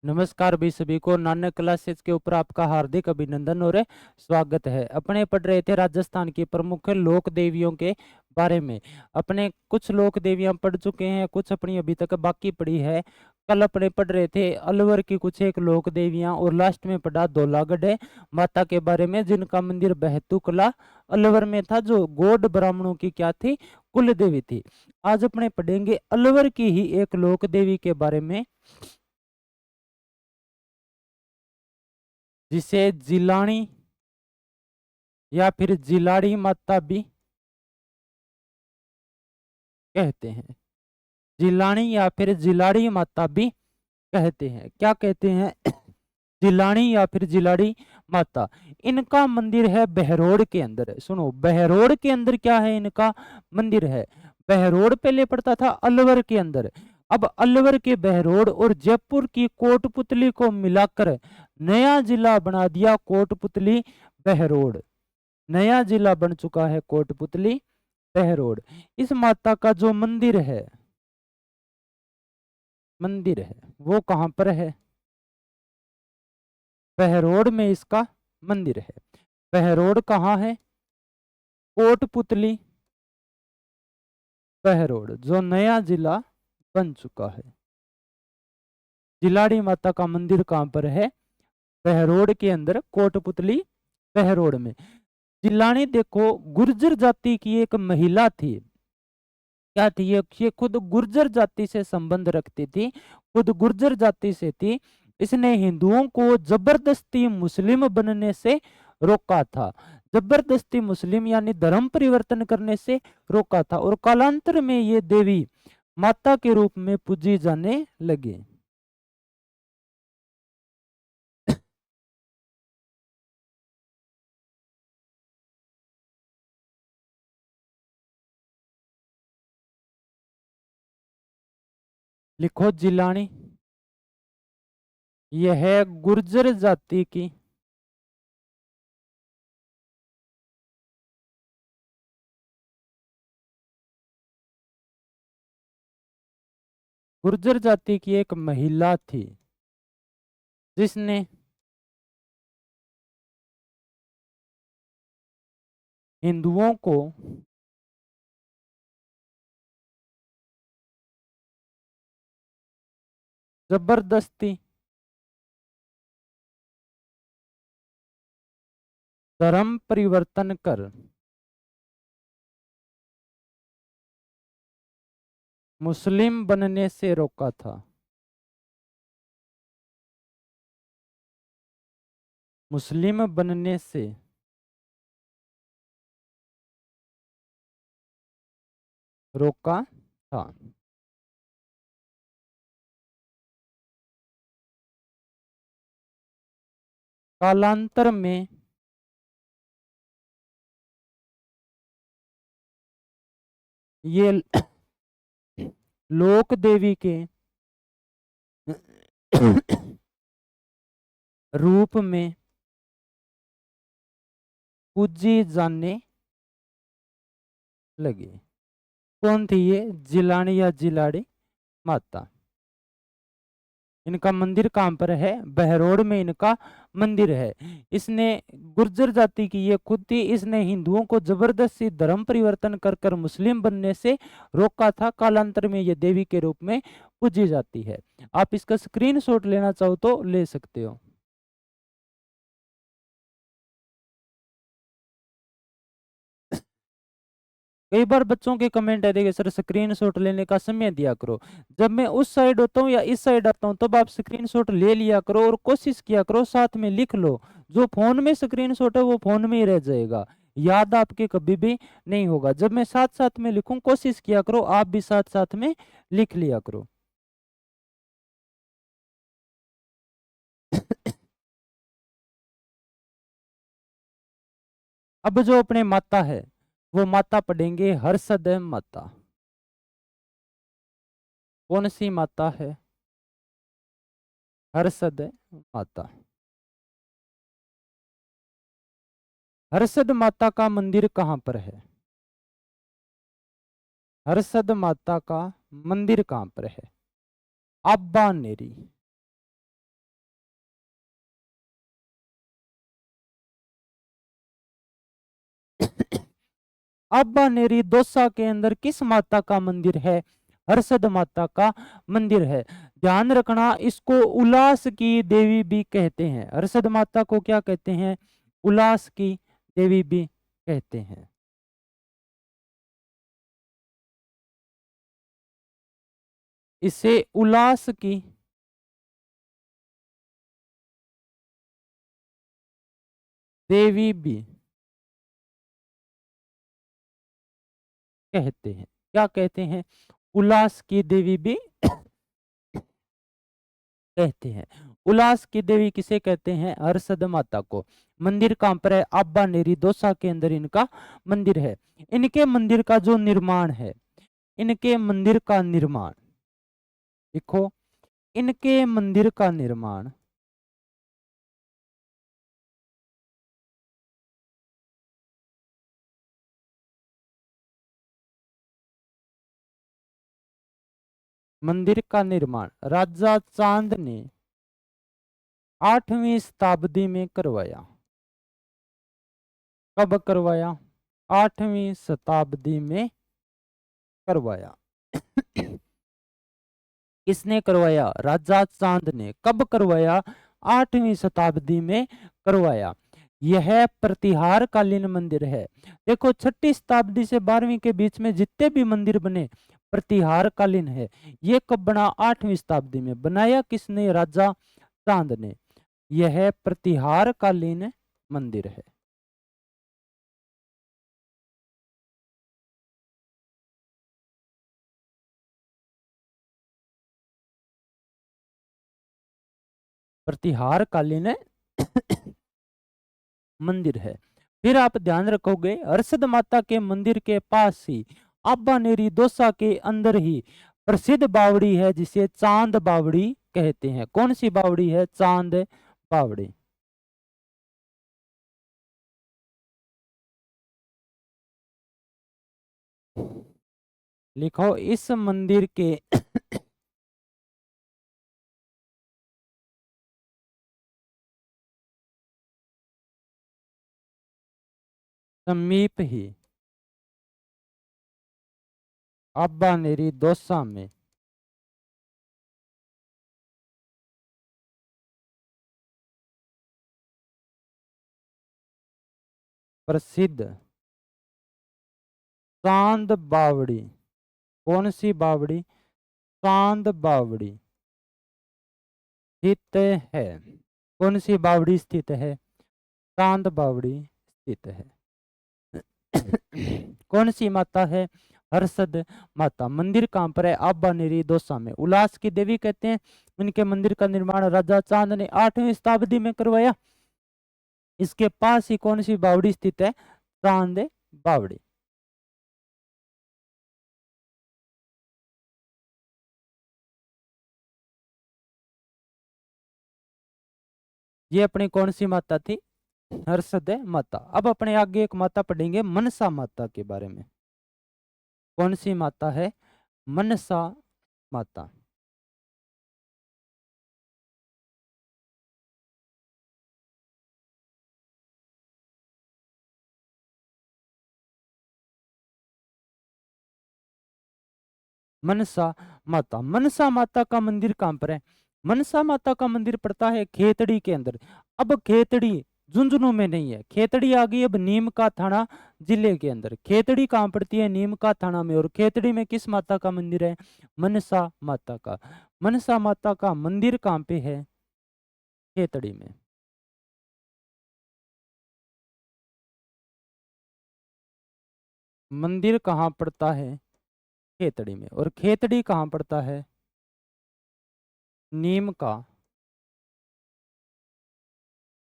नमस्कार भी सभी को नानक क्लासेस के ऊपर आपका हार्दिक अभिनंदन और स्वागत है। अपने पढ़ रहे थे राजस्थान की प्रमुख लोक देवियों के बारे में। अपने कुछ लोक देवियां पढ़ चुके हैं, कुछ अपनी अभी तक बाकी पड़ी है। कल अपने पढ़ रहे थे अलवर की कुछ एक लोक देवियां और लास्ट में पढ़ा धौलागढ़ माता के बारे में, जिनका मंदिर बहतुकला अलवर में था, जो गौड़ ब्राह्मणों की क्या थी, कुल देवी थी। आज अपने पढ़ेंगे अलवर की ही एक लोक देवी के बारे में, जिसे जिलानी या फिर जिलाड़ी माता भी कहते हैं। जिलानी या फिर जिलाड़ी माता भी कहते हैं। क्या कहते हैं? जिलानी या फिर जिलाड़ी माता। इनका मंदिर है बहरोड के अंदर। सुनो, बहरोड के अंदर क्या है? इनका मंदिर है। बहरोड पहले पड़ता था अलवर के अंदर। अब अलवर के बहरोड और जयपुर की कोटपुतली को मिलाकर नया जिला बना दिया, कोटपुतली बहरोड। नया जिला बन चुका है कोटपुतली बहरोड। इस माता का जो मंदिर है वो कहां पर है? बहरोड में इसका मंदिर है। बहरोड कहाँ है? कोटपुतली बहरोड, जो नया जिला बन चुका है। जिलाड़ी माता का मंदिर कहां पर है? बहरोड के अंदर, कोटपुतली बहरोड में। जिलानी देखो, गुर्जर जाति की एक महिला थी। क्या थी ये खुद गुर्जर जाति से संबंध रखती थी, खुद गुर्जर जाति से थी। इसने हिंदुओं को जबरदस्ती मुस्लिम बनने से रोका था। जबरदस्ती मुस्लिम यानी धर्म परिवर्तन करने से रोका था, और कालांतर में ये देवी माता के रूप में पूजी जाने लगी। लिखो जिलानी। यह है गुर्जर जाति की गुर्जर जाति की एक महिला थी, जिसने हिंदुओं को जबरदस्ती धर्म परिवर्तन कर मुस्लिम बनने से रोका था। मुस्लिम बनने से रोका था। कालांतर में ये लोक देवी के रूप में पूजी जाने लगी। कौन थी ये? जिलानी या जिलाड़ी माता। इनका मंदिर कहां पर है? बहरोड में इनका मंदिर है। इसने गुर्जर जाति की ये खुद थी, इसने हिंदुओं को जबरदस्ती धर्म परिवर्तन कर कर मुस्लिम बनने से रोका था। कालांतर में ये देवी के रूप में पूजी जाती है। आप इसका स्क्रीनशॉट लेना चाहो तो ले सकते हो। कई बार बच्चों के कमेंट है, देखिए सर स्क्रीनशॉट लेने का समय दिया करो। जब मैं उस साइड होता हूँ या इस साइड आता हूँ, तब आप स्क्रीनशॉट ले लिया करो और कोशिश किया करो साथ में लिख लो। जो फोन में स्क्रीनशॉट है वो फोन में ही रह जाएगा, याद आपके कभी भी नहीं होगा। जब मैं साथ साथ में लिखूं, कोशिश किया करो आप भी साथ साथ में लिख लिया करो। अब जो अपने माता है, वो माता पढ़ेंगे हर्षद माता। कौन सी माता है? हर्षद माता। हर्षद माता का मंदिर कहां पर है? हर्षद माता का मंदिर कहां पर है? आब्बानेरी। अब्बानेरी दोसा के अंदर किस माता का मंदिर है? हर्षद माता का मंदिर है। ध्यान रखना, इसको उल्लास की देवी भी कहते हैं। हर्षद माता को क्या कहते हैं? उल्लास की देवी भी कहते हैं। इसे उल्लास की देवी भी कहते हैं। क्या कहते हैं? उल्लास की देवी भी कहते हैं। उल्लास की देवी किसे कहते हैं? हर्षद माता को। मंदिर कहाँ पर है? अब्बानेरी दोसा के अंदर इनका मंदिर है। इनके मंदिर का जो निर्माण है, इनके मंदिर का निर्माण देखो, इनके मंदिर का निर्माण मंदिर का निर्माण राजा चांद ने 8वीं शताब्दी में करवाया। कब करवाया? 8वीं शताब्दी में करवाया। किसने करवाया? राजा चांद ने। कब करवाया? 8वीं शताब्दी में करवाया। यह प्रतिहार कालीन मंदिर है। देखो, 6ठी शताब्दी से 12वीं के बीच में जितने भी मंदिर बने प्रतिहार कालीन है। ये कब बना? 8वीं शताब्दी में। बनाया किसने? राजा चांद ने। यह प्रतिहार कालीन मंदिर है। प्रतिहार कालीन मंदिर है। फिर आप ध्यान रखोगे, हर्षद माता के मंदिर के पास ही अब्बानेरी दोसा के अंदर ही प्रसिद्ध बावड़ी है, जिसे चांद बावड़ी कहते हैं। कौन सी बावड़ी है? चांद बावड़ी। लिखो, इस मंदिर के समीप ही अब्बानेरी दोसा में प्रसिद्ध चांद बावड़ी। कौन सी बावड़ी? चांद बावड़ी स्थित है। कौन सी बावड़ी स्थित है? चांद बावड़ी स्थित है। कौन सी माता है? हर्षद माता। मंदिर कहां पर है? अब्बानेरी दोसा में। उल्लास की देवी कहते हैं। इनके मंदिर का निर्माण राजा चांद ने 8वीं शताब्दी में करवाया। इसके पास ही कौन सी बावड़ी स्थित है? चांद बावड़ी। ये अपनी कौन सी माता थी? हर्षद माता। अब अपने आगे एक माता पढ़ेंगे मनसा माता के बारे में। कौन सी माता है? मनसा माता। मनसा माता। मनसा माता का मंदिर कहां पर है? मनसा माता का मंदिर पड़ता है खेतड़ी के अंदर। अब खेतड़ी झुंझुनू में नहीं है, खेतड़ी आ गई अब नीम का थाना जिले के अंदर। खेतड़ी कहां पड़ती है? नीम का थाना में। और खेतड़ी में किस माता का मंदिर है? मनसा माता का। मनसा माता का मंदिर कहां पे है? खेतड़ी में। मंदिर कहां पड़ता है? खेतड़ी में। और खेतड़ी कहां पड़ता है? नीम का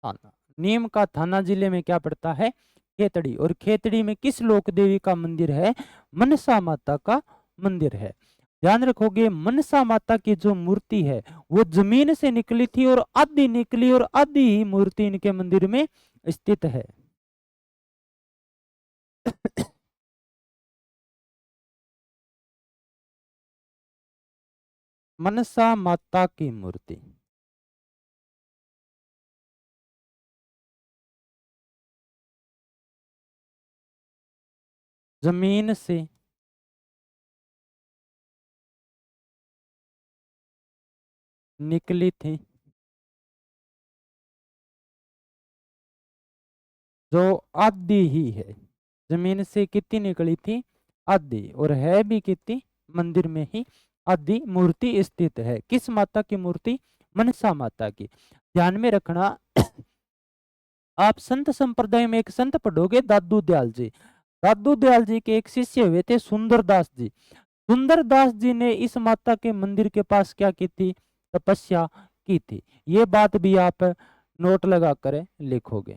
थाना। नीम का थाना जिले में क्या पड़ता है? खेतड़ी। और खेतड़ी में किस लोक देवी का मंदिर है? मनसा माता का मंदिर है। ध्यान रखोगे, मनसा माता की जो मूर्ति है वो जमीन से निकली थी, और आधी निकली और आधी ही मूर्ति इनके मंदिर में स्थित है। मनसा माता की मूर्ति जमीन से निकली थी, जो आधी ही है। जमीन से कितनी निकली थी? आधी। और है भी कितनी? मंदिर में ही आधी मूर्ति स्थित है। किस माता की मूर्ति? मनसा माता की। ध्यान में रखना, आप संत संप्रदाय में एक संत पढ़ोगे, दादू दयाल जी। दादू दयाल जी के एक शिष्य हुए थे सुंदरदास जी। सुंदरदास जी ने इस माता के मंदिर के पास क्या की थी? तपस्या की थी। ये बात भी आप नोट लगा कर लिखोगे।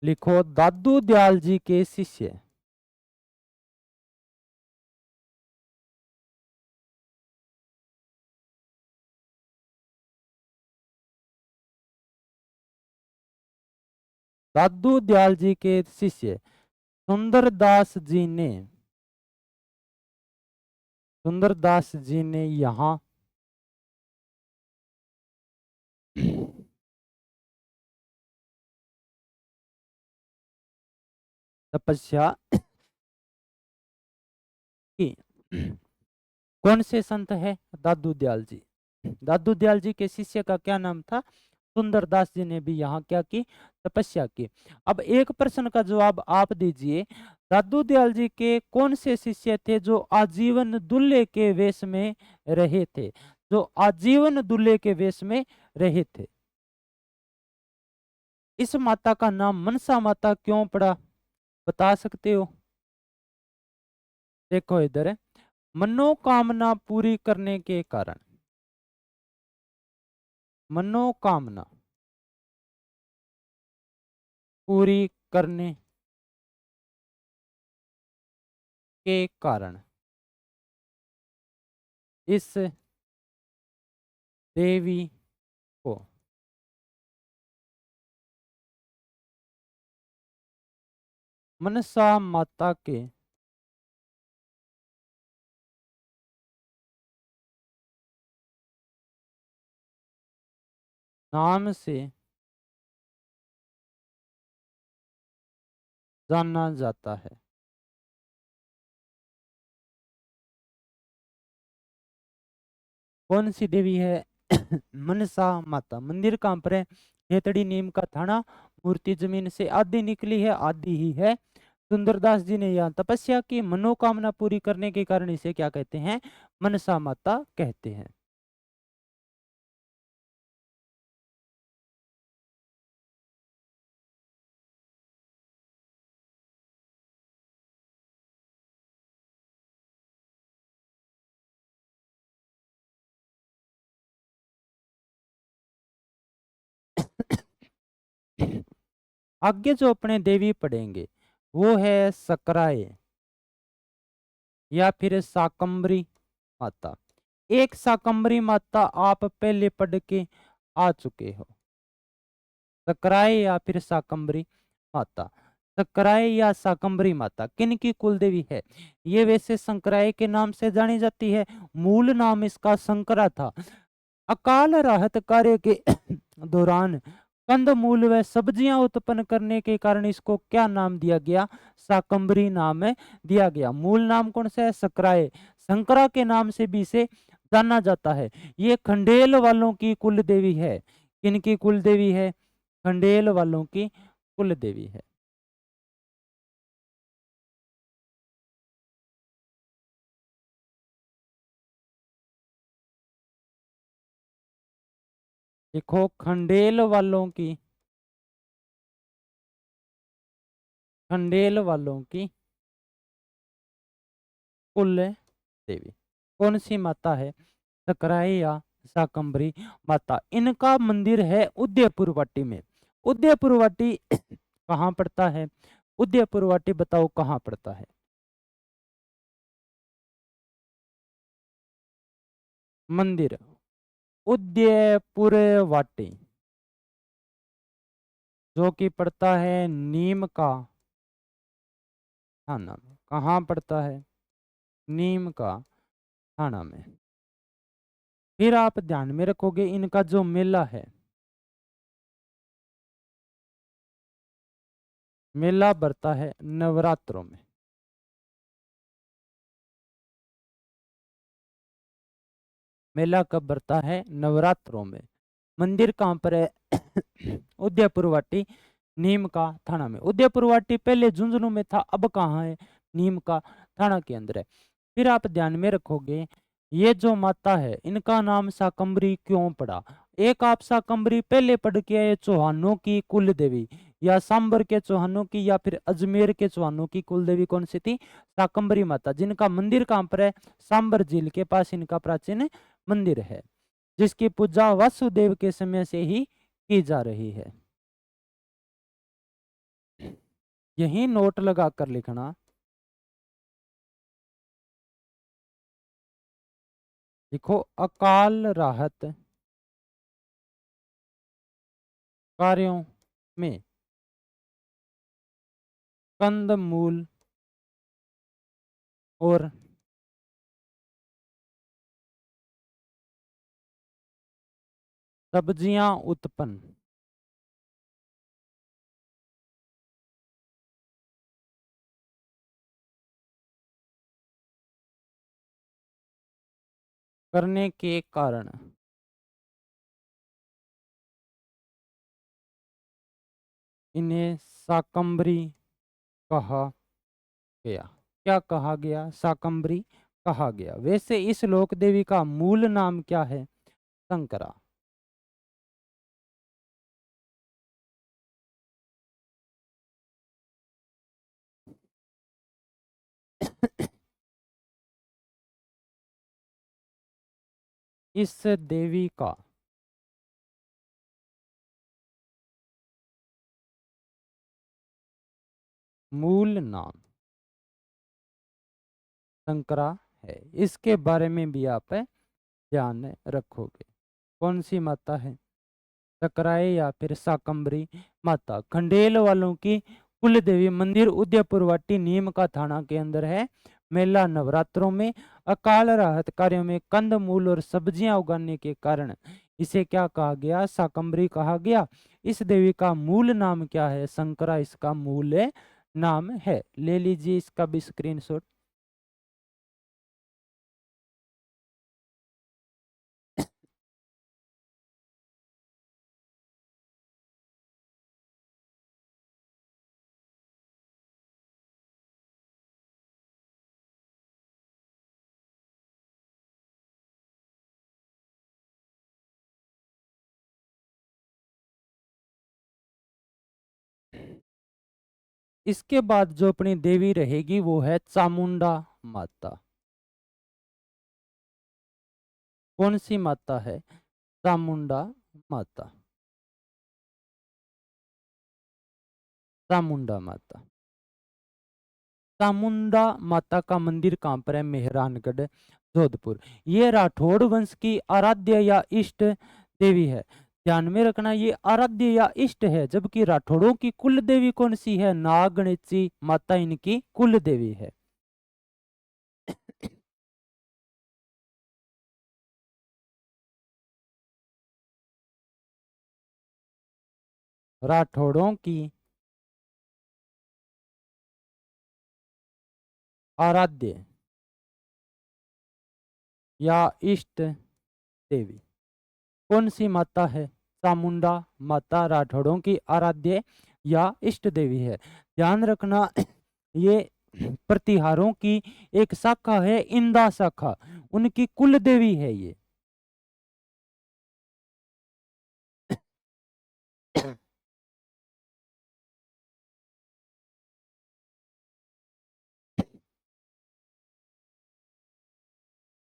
लिखो, दादू दयाल जी के शिष्य। दादू दयाल जी के शिष्य सुंदरदास जी ने, सुंदरदास जी ने यहाँ तपस्या की। कौन से संत है? दादू दयाल जी। दादू दयाल जी के शिष्य का क्या नाम था? सुंदरदास जी ने भी यहाँ क्या की? तपस्या की। अब एक प्रश्न का जवाब आप दीजिए, दादू दयाल जी के कौन से शिष्य थे जो आजीवन दूल्हे के वेश में रहे थे? जो आजीवन दूल्हे के वेश में रहे थे। इस माता का नाम मनसा माता क्यों पड़ा? बता सकते हो? देखो इधर है, मनोकामना पूरी करने के कारण। मनोकामना पूरी करने के कारण इस देवी को मनसा माता के नाम से जाना जाता है। कौन सी देवी है? मनसा माता। मंदिर कहाँ पर है? हेतड़ी नीम का थाना। मूर्ति जमीन से आधी निकली है, आधी ही है। सुंदरदास जी ने यहाँ तपस्या की, मनोकामना पूरी करने के कारण इसे क्या कहते हैं? मनसा माता कहते हैं। आगे जो अपने देवी पढ़ेंगे वो है सकराय या फिर शाकंभरी माता। एक शाकंभरी माता आप पहले पढ़ के आ चुके हो, सकराय या फिर शाकंभरी माता। सकराय या शाकंभरी माता किन की कुल देवी है? ये वैसे संकराय के नाम से जानी जाती है, मूल नाम इसका संकरा था। अकाल राहत कार्य के दौरान कंदमूल व सब्जियां उत्पन्न करने के कारण इसको क्या नाम दिया गया? शाकंभरी नाम दिया गया। मूल नाम कौन सा है? सकराय। शंकरा के नाम से भी इसे जाना जाता है। ये खंडेल वालों की कुल देवी है। किनकी कुल देवी है? खंडेल वालों की कुल देवी है। देखो, खंडेल वालों की, खंडेल वालों की कुल देवी कौन सी माता है? सकराई या शाकंभरी माता। इनका मंदिर है उदयपुर वाटी में। उदयपुर वाटी कहाँ पड़ता है? उदयपुर वाटी बताओ कहाँ पड़ता है? मंदिर उदयपुर वाटी जो कि पड़ता है नीम का थाना में। कहाँ पड़ता है? नीम का थाना में। फिर आप ध्यान में रखोगे इनका जो मेला है, मेला बढ़ता है नवरात्रों में। मेला कब बढ़ता है? नवरात्रों में। मंदिर कहाँ पर है? उदयपुर वाटी, नीम का थाना में। उदयपुर वाटी पहले झुंझुनू में था, अब कहाँ है? नीम का थाना के अंदर है। फिर आप ध्यान में रखोगे, ये जो माता है इनका नाम शाकंभरी क्यों पड़ा? एक आप शाकंभरी पहले पढ़ के आए, चौहानों की कुल देवी, या सांबर के चौहानों की, या फिर अजमेर के चौहानों की कुल देवी कौन सी थी? शाकंभरी माता, जिनका मंदिर कहाँ पर है? सांबर झील के पास इनका प्राचीन मंदिर है, जिसकी पूजा वासुदेव के समय से ही की जा रही है। यही नोट लगा कर लिखना। लिखो, अकाल राहत कार्यों में कंदमूल और सब्जियां उत्पन्न करने के कारण इन्हें शाकंभरी कहा गया। क्या कहा गया? शाकंभरी कहा गया। वैसे इस लोक देवी का मूल नाम क्या है? शंकरा। इस देवी का मूल नाम शंकरा है। इसके बारे में भी आप ध्यान रखोगे। कौन सी माता है? सकराए या फिर शाकंभरी माता, खंडेल वालों की कुल देवी। मंदिर उदयपुर वाटी, नीम का थाना के अंदर है। मेला नवरात्रों में। अकाल राहत कार्यों में कंद मूल और सब्जियां उगाने के कारण इसे क्या कहा गया? शाकंभरी कहा गया। इस देवी का मूल नाम क्या है? शंकरा इसका मूल नाम है। ले लीजिए इसका भी स्क्रीनशॉट। इसके बाद जो अपनी देवी रहेगी वो है चामुंडा माता। कौन सी माता है? चामुंडा माता। चामुंडा माता। चामुंडा माता का मंदिर कहाँ पर है? मेहरानगढ़, जोधपुर। ये राठौड़ वंश की आराध्य या इष्ट देवी है। ध्यान में रखना, ये आराध्य या इष्ट है, जबकि राठौड़ों की कुल देवी कौन सी है? नागणेची माता इनकी कुल देवी है। राठौड़ों की आराध्य या इष्ट देवी कौन सी माता है? चामुंडा माता राठौड़ों की आराध्य या इष्ट देवी है। ध्यान रखना, ये प्रतिहारों की एक शाखा है, इंदा शाखा, उनकी कुल देवी है ये।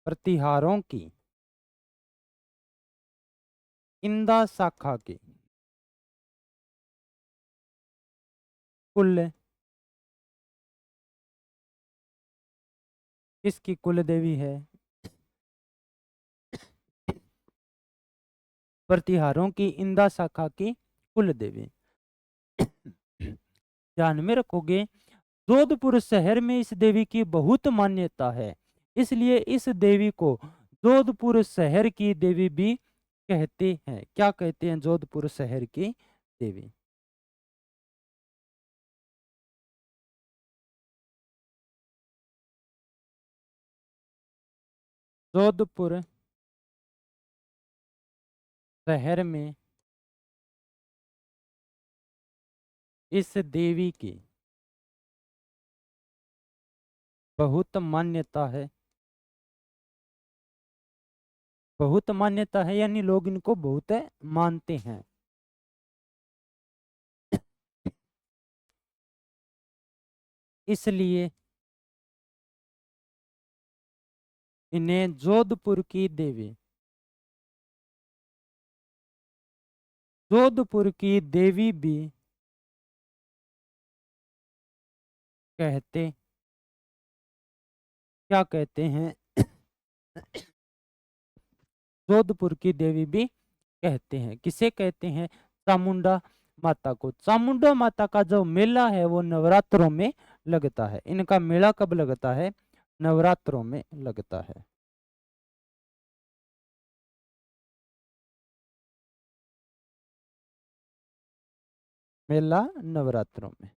प्रतिहारों की इंदा शाखा की कुल, किसकी कुल देवी है? प्रतिहारों की इंदा शाखा की कुल देवी। ध्यान में रखोगे, जोधपुर शहर में इस देवी की बहुत मान्यता है, इसलिए इस देवी को जोधपुर शहर की देवी भी कहते हैं। क्या कहते हैं? जोधपुर शहर की देवी। जोधपुर शहर में इस देवी की बहुत मान्यता है। बहुत मान्यता है यानी लोग इनको बहुत मानते हैं। इसलिए इन्हें जोधपुर की देवी, जोधपुर की देवी भी कहते, क्या कहते हैं, जोधपुर की देवी भी कहते हैं। किसे कहते हैं? चामुंडा माता को। चामुंडा माता का जो मेला है वो नवरात्रों में लगता है। इनका मेला कब लगता है? नवरात्रों में लगता है। मेला नवरात्रों में।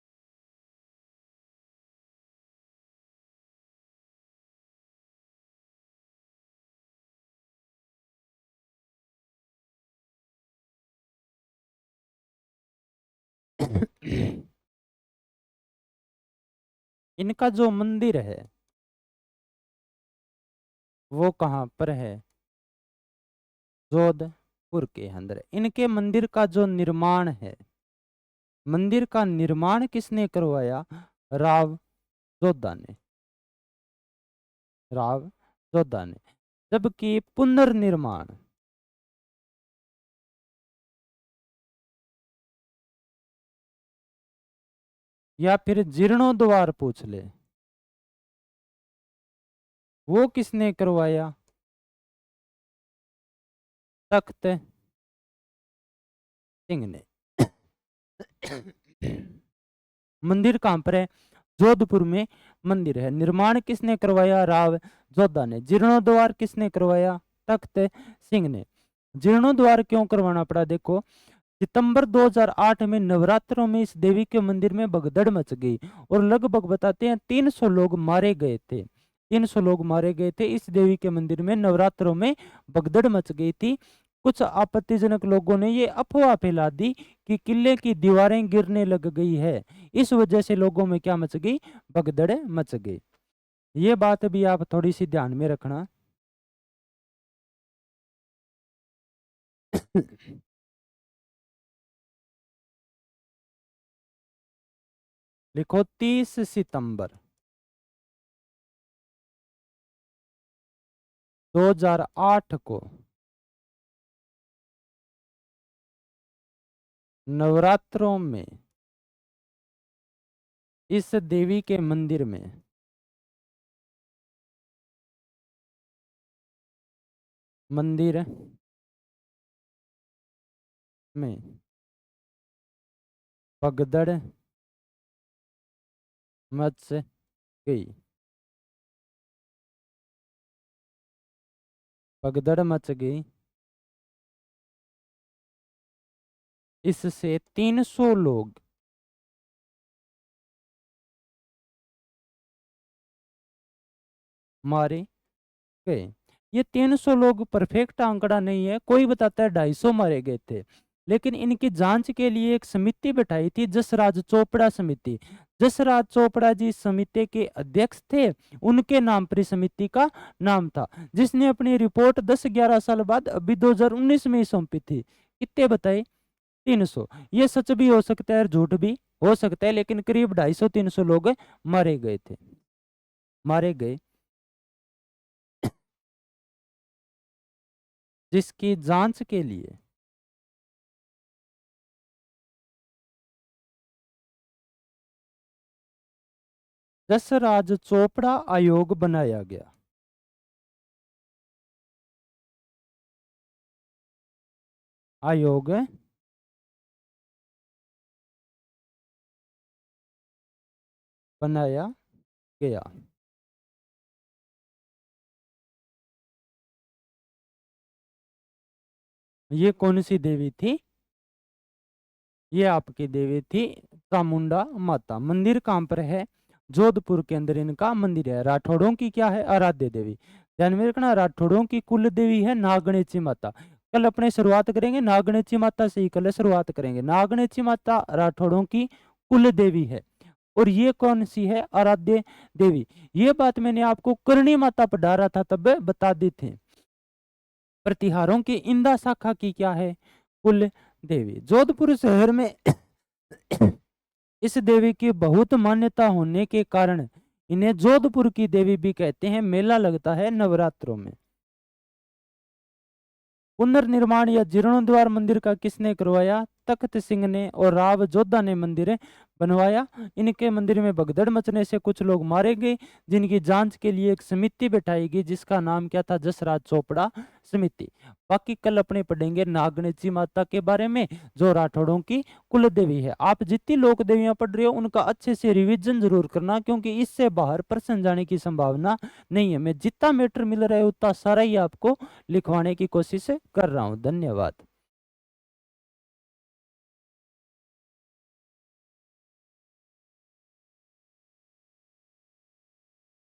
इनका जो मंदिर है वो कहाँ पर है? जोधपुर के अंदर। इनके मंदिर का जो निर्माण है, मंदिर का निर्माण किसने करवाया? राव जोधा ने। राव जोधा ने। जबकि पुनर्निर्माण या फिर जीर्णोद्वार पूछ ले, वो किसने करवाया? तख्त सिंह ने। मंदिर कहाँ पर है? जोधपुर में मंदिर है। निर्माण किसने करवाया? राव जोधा ने। जीर्णोद्वार किसने करवाया? तख्त सिंह ने। जीर्णोद्वार क्यों करवाना पड़ा? देखो, सितंबर 2008 में नवरात्रों में इस देवी के मंदिर में भगदड़ मच गई और लगभग बताते हैं 300 लोग मारे गए थे। 300 लोग मारे गए थे इस देवी के मंदिर में। नवरात्रों में भगदड़ मच गई थी। कुछ आपत्तिजनक लोगों ने ये अफवाह फैला दी कि किले की दीवारें गिरने लग गई है। इस वजह से लोगों में क्या मच गई? भगदड़ मच गई। ये बात भी आप थोड़ी सी ध्यान में रखना। लिखो 30 सितंबर 2008 को नवरात्रों में इस देवी के मंदिर में मंदिर में भगदड़ मच गई। भगदड़ मच गई। इससे 300 लोग मारे गए। ये 300 लोग परफेक्ट आंकड़ा नहीं है। कोई बताता है 250 मारे गए थे। लेकिन इनकी जांच के लिए एक समिति बैठाई थी, जसराज चोपड़ा समिति। जसराज चोपड़ा जी समिति के अध्यक्ष थे। उनके नाम पर इस समिति का नाम था, जिसने अपनी रिपोर्ट 10-11 साल बाद अभी 2019 में ही सौंपी थी। कितने बताए? 300। ये सच भी हो सकता है और झूठ भी हो सकता है, लेकिन करीब 250-300 लोग मारे गए थे। मारे गए, जिसकी जांच के लिए जसराज चोपड़ा आयोग बनाया गया। आयोग बनाया गया। ये कौन सी देवी थी? ये आपकी देवी थी चामुंडा माता। मंदिर कहाँ पर है? जोधपुर के अंदर इनका मंदिर है। राठौड़ों की क्या है? आराध्य देवी। ध्यान में रखना, राठौड़ों की कुल देवी है नागणेची माता। कल अपने शुरुआत करेंगे नागणेची माता से ही, कल शुरुआत करेंगे। नागणेची माता राठौड़ों की कुल देवी है। और ये कौन सी है? आराध्य देवी। ये बात मैंने आपको करणी माता पढ़ा रहा था तब बता दी थी। प्रतिहारों की इंदा शाखा की क्या है? कुल देवी। जोधपुर शहर में इस देवी की बहुत मान्यता होने के कारण इन्हें जोधपुर की देवी भी कहते हैं। मेला लगता है नवरात्रों में। पुनर्निर्माण या जीर्णोद्धार मंदिर का किसने करवाया? तख्त सिंह ने और राव जोधा ने मंदिर बनवाया। इनके मंदिर में भगदड़ मचने से कुछ लोग मारे गए, जिनकी जांच के लिए एक समिति बैठाई गई जिसका नाम क्या था? जसराज चोपड़ा समिति। बाकी कल अपने पढ़ेंगे नागणेची माता के बारे में, जो राठौड़ों की कुल देवी है। आप जितनी लोक देवियां पढ़ रहे हो उनका अच्छे से रिवीजन जरूर करना, क्योंकि इससे बाहर प्रश्न जाने की संभावना नहीं है। मैं जितना मैटर मिल रहा है उतना सारा ही आपको लिखवाने की कोशिश कर रहा हूं। धन्यवाद।